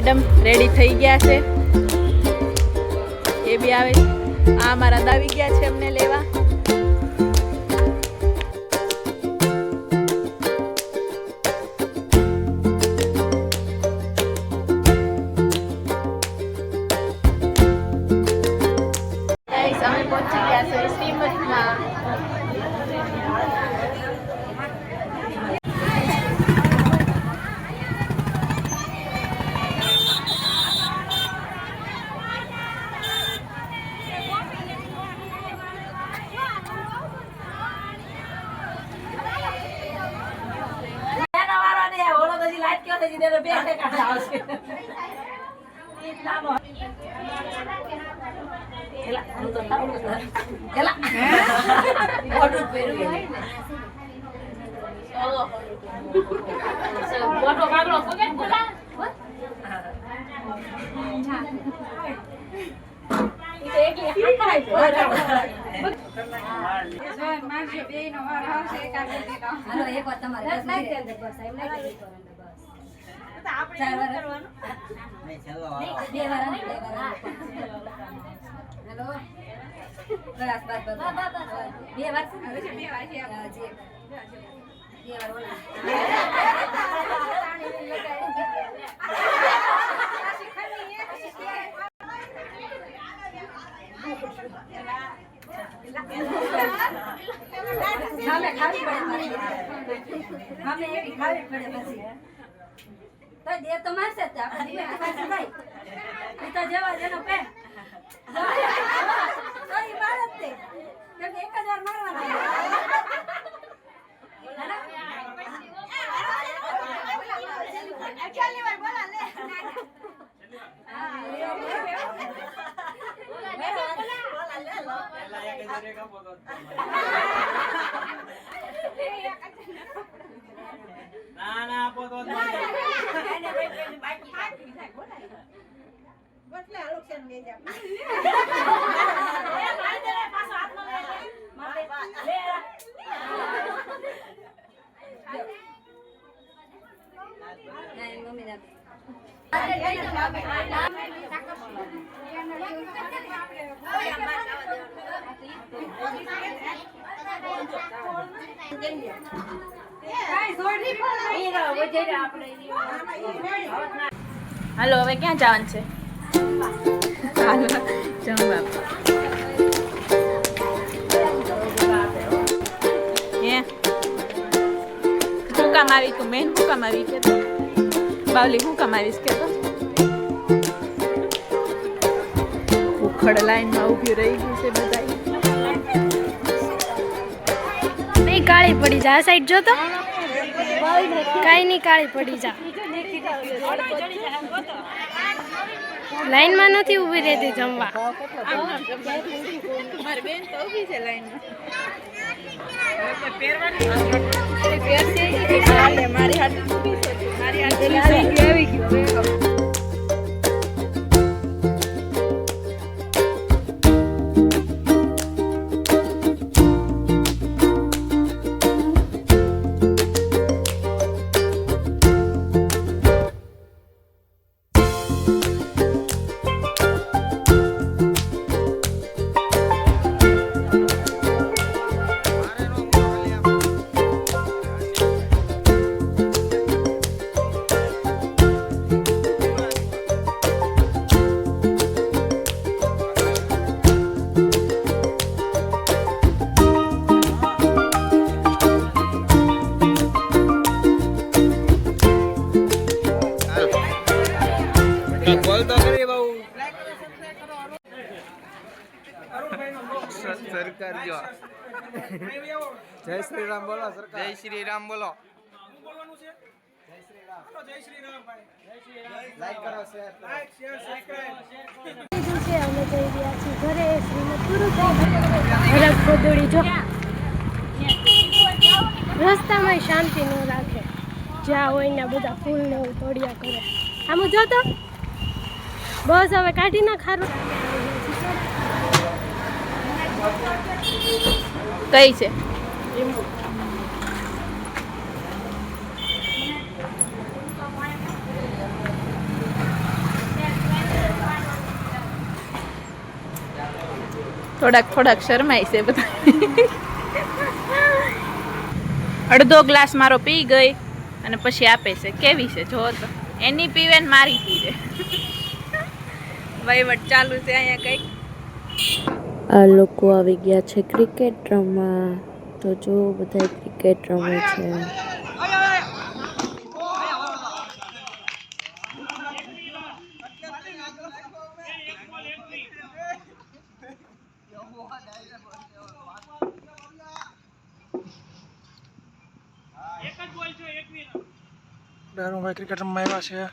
Madam ready થઈ ગયા છે, એ બી આવે. આ મારા દાવી ગયા છે અમને લેવા. અમે પહોંચી ગયા છે શ્રીમદમાં. હાલો હવે ક્યાં જવાનું છે? હાલો જમવા. શું કામ આવી તું? મેન શું કામ આવી કે બાવલી? શું કામ આવીશ કે તો? ઉખડ લાઈનમાં ઊભી રહી ગયું છે બધા. નહીં કાળી પડી જા. આ સાઈડ જો તો કાંઈ નહીં, કાળી પડી જા. લાઈનમાં નથી ઊભી રહેતી જમવા. મારી બેન તો ઊભી છે લાઈનમાં. મારી હાથ ઊભી છે. મારી હાથ આવી ગયું. સરકાર જો જય શ્રી રામ બોલો. સરકાર જય શ્રી રામ બોલો. બોલવાનું છે જય શ્રી રામ. જય શ્રી રામ ભાઈ. જય શ્રી રામ. લાઈક કરો, શેર કરો. Like share subscribe. અમે જઈ રહ્યા છીએ ઘરે. શ્રીમદ પૂરું થઈ ગયું. હરખ ગોદડી જો રસ્તામાં શાંતિ ન રાખે. જ્યાં હોય ને બધા ફૂલ ને એવું તોડ્યા કરે. આમ જો તો બસ હવે કાઢી ના ખારું. કઈ છે? થોડાક શરમાય છે બધા. અડધો ગ્લાસ મારો પી ગઈ અને પછી આપે છે. કેવી છે જો તો, એની પીવે ને મારી પીવે. વહીવટ ચાલુ છે અહીંયા કંઈક. આ લોકો આવી ગયા છે ક્રિકેટ રમવા. તો જો બધા ક્રિકેટ રમે છે. ભાઈ ક્રિકેટ રમવા આવ્યા છે.